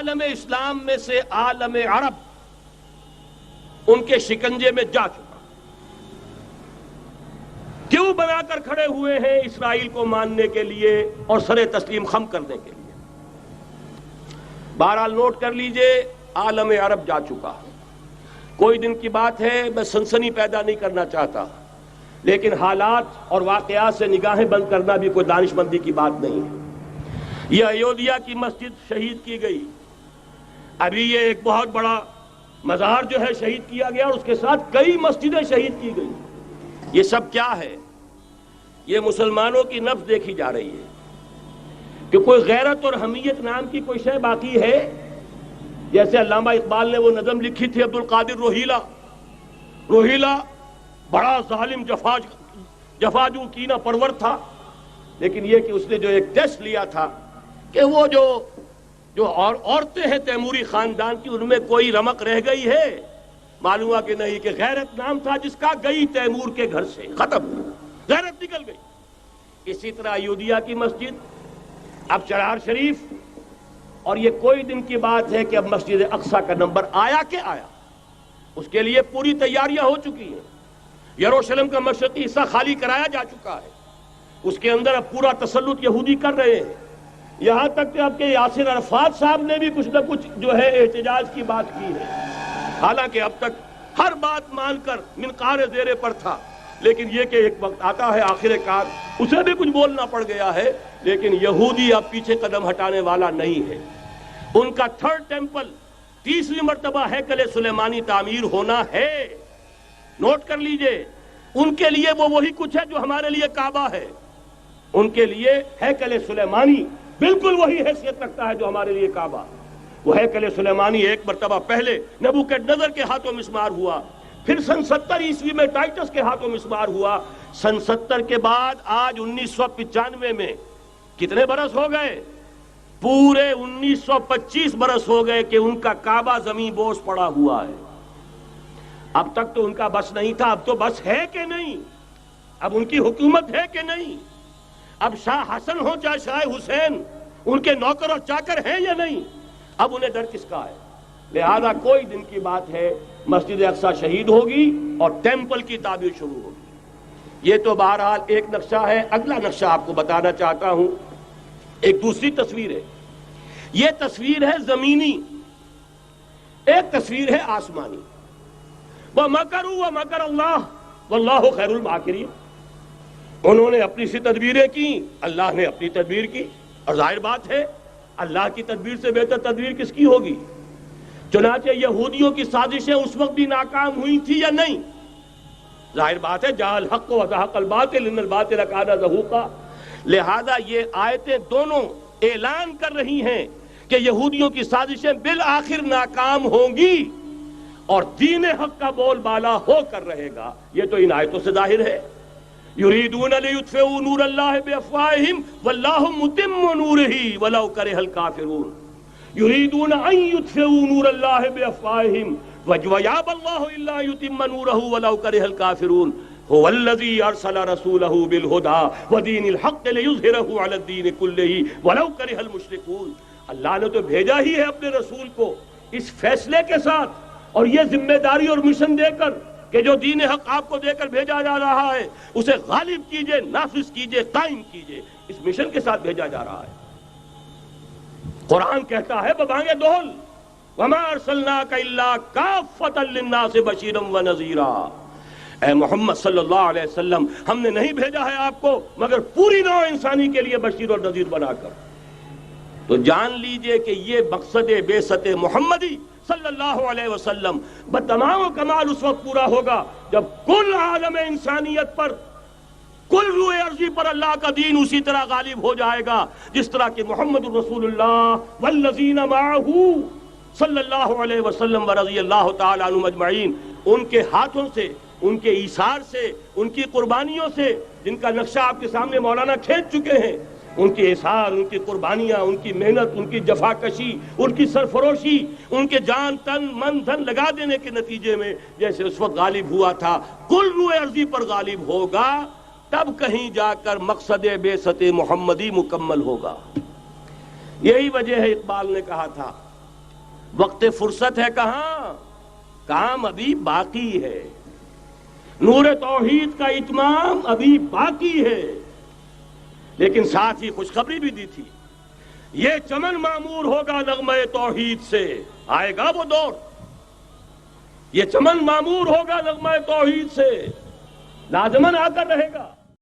عالم اسلام میں سے عالم عرب ان کے شکنجے میں جا چکا، کیوں بنا کر کھڑے ہوئے ہیں اسرائیل کو ماننے کے لیے اور سر تسلیم خم کرنے کے لیے؟ بہرحال نوٹ کر لیجئے، عالم عرب جا چکا۔ کوئی دن کی بات ہے، میں سنسنی پیدا نہیں کرنا چاہتا، لیکن حالات اور واقعات سے نگاہیں بند کرنا بھی کوئی دانش مندی کی بات نہیں ہے۔ یہ ایودھیا کی مسجد شہید کی گئی، ابھی یہ ایک بہت بڑا مزار جو ہے شہید کیا گیا، اور اس کے ساتھ کئی مسجدیں شہید کی گئی۔ یہ سب کیا ہے؟ یہ مسلمانوں کی نفس دیکھی جا رہی ہے کہ کوئی غیرت اور حمیت نام کی کوئی شے باقی ہے؟ جیسے علامہ اقبال نے وہ نظم لکھی تھی، عبد القادر روہیلا بڑا ظالم جفاجو کینہ پرور تھا، لیکن یہ کہ اس نے جو ایک ٹیسٹ لیا تھا کہ وہ جو عورتیں ہیں تیموری خاندان کی، ان میں کوئی رمق رہ گئی ہے؟ معلوم ہوا کہ نہیں، کہ غیرت نام تھا جس کا گئی تیمور کے گھر سے، ختم، غیرت نکل گئی۔ اسی طرح ایودھیا کی مسجد، اب چرار شریف، اور یہ کوئی دن کی بات ہے کہ اب مسجد اقصی کا نمبر آیا کہ آیا، اس کے لیے پوری تیاریاں ہو چکی ہیں۔ یروشلم کا مشرقی حصہ خالی کرایا جا چکا ہے، اس کے اندر اب پورا تسلط یہودی کر رہے ہیں، یہاں تک کہ اب کے یاسر عرفات صاحب نے بھی کچھ نہ کچھ جو ہے احتجاج کی بات کی ہے، حالانکہ اب تک ہر بات مان کر منقار زیرے پر تھا، لیکن یہ کہ ایک وقت آتا ہے آخر کار اسے بھی کچھ بولنا پڑ گیا ہے۔ لیکن یہودی اب پیچھے قدم ہٹانے والا نہیں ہے۔ ان کا تھرڈ ٹیمپل، تیسری مرتبہ ہیکل سلیمانی تعمیر ہونا ہے۔ نوٹ کر لیجئے، ان کے لیے وہ وہی کچھ ہے جو ہمارے لیے کعبہ ہے، ان کے لیے ہیکل سلیمانی بالکل وہی حیثیت رکھتا ہے جو ہمارے لیے کعبہ۔ وہ ہیکل سلیمانی ایک مرتبہ پہلے نبوکدنضر کے ہاتھوں مسمار ہوا، پھر سن 70 عیسوی میں ٹائٹس کے ہاتھوں مسمار ہوا، سن 70 کے بعد آج 1995 میں کتنے برس ہو گئے؟ پورے 1925 برس ہو گئے کہ ان کا کعبہ زمین بوس پڑا ہوا ہے۔ اب تک تو ان کا بس نہیں تھا، اب تو بس ہے کہ نہیں؟ اب ان کی حکومت ہے کہ نہیں؟ اب شاہ حسن ہو چاہے شاہ حسین، ان کے نوکر اور چاکر ہیں یا نہیں؟ اب انہیں ڈر کس کا ہے؟ لہذا کوئی دن کی بات ہے، مسجد اقصی شہید ہوگی اور ٹیمپل کی تعمیر شروع ہوگی۔ یہ تو بہرحال ایک نقشہ ہے۔ اگلا نقشہ آپ کو بتانا چاہتا ہوں، ایک دوسری تصویر ہے۔ یہ تصویر ہے زمینی، ایک تصویر ہے آسمانی۔ وَمَكَرُوا وَمَكَرَ اللَّهُ وَاللَّهُ خَيْرُ الْمَاكِرِينَ۔ انہوں نے اپنی سی تدبیریں کی، اللہ نے اپنی تدبیر کی، اور ظاہر بات ہے اللہ کی تدبیر سے بہتر تدبیر کس کی ہوگی؟ چنانچہ یہودیوں کی سازشیں اس وقت بھی ناکام ہوئی تھی یا نہیں؟ ظاہر بات ہے جاء الحق وزهق الباطل ان الباطل کان زهوقا۔ لہذا یہ آیتیں دونوں اعلان کر رہی ہیں کہ یہودیوں کی سازشیں بالآخر ناکام ہوں گی اور دین حق کا بول بالا ہو کر رہے گا۔ یہ تو ان آیتوں سے ظاہر ہے۔ یریدون لیطفئوا نور اللہ بافواہہم واللہ متم نورہ ولو کرہ الکافرون۔ یریدون ان یطفئوا نور اللہ بافواہہم ویابی اللہ الا یتم نورہ ولو کرہ الکافرون۔ هو الذی ارسل رسولہ بالہدی ودین الحق لیظہرہ علی الدین کلہ ولو کرہ المشرکون۔ اللہ نے تو بھیجا ہی ہے اپنے رسول کو اس فیصلے کے ساتھ اور یہ ذمہ داری اور مشن دے کر کہ جو دین حق آپ کو دے کر بھیجا جا رہا ہے اسے غالب کیجئے، نافذ کیجئے، قائم کیجئے۔ اس مشن کے ساتھ بھیجا جا رہا ہے۔ قرآن کہتا ہے ببانگ دہل وَمَا أَرْسَلْنَاكَ إِلَّا كَافَّةً لِلنَّاسِ بَشِيرًا وَنَذِيرًا۔ اے محمد صلی اللہ علیہ وسلم، ہم نے نہیں بھیجا ہے آپ کو مگر پوری نوع انسانی کے لیے بشیر اور نذیر بنا کر۔ تو جان لیجئے کہ یہ مقصد بعثت محمدی صلی اللہ علیہ وسلم بتمام و کمال اس وقت پورا ہوگا جب کل عالم انسانیت پر، کل روئے ارضی پر اللہ کا دین اسی طرح غالب ہو جائے گا جس طرح کہ محمد رسول اللہ والذین معہ صلی اللہ علیہ وسلم ورضی اللہ تعالی عنہم اجمعین، ان کے ہاتھوں سے، ان کے ایثار سے، ان کی قربانیوں سے، جن کا نقشہ آپ کے سامنے مولانا کھینچ چکے ہیں، ان کے اثار، ان کی قربانیاں، ان کی محنت، ان کی جفاکشی، ان کی سرفروشی، ان کے جان تن من دھن لگا دینے کے نتیجے میں جیسے اس وقت غالب ہوا تھا، کل روئے ارضی پر غالب ہوگا، تب کہیں جا کر مقصد بعثت محمدی مکمل ہوگا۔ یہی وجہ ہے اقبال نے کہا تھا وقت فرصت ہے کہاں، کام ابھی باقی ہے، نور توحید کا اتمام ابھی باقی ہے۔ لیکن ساتھ ہی خوشخبری بھی دی تھی، یہ چمن معمور ہوگا نغمہ توحید سے، آئے گا وہ دور، یہ چمن معمور ہوگا نغمہ توحید سے، لازماً آ کر رہے گا۔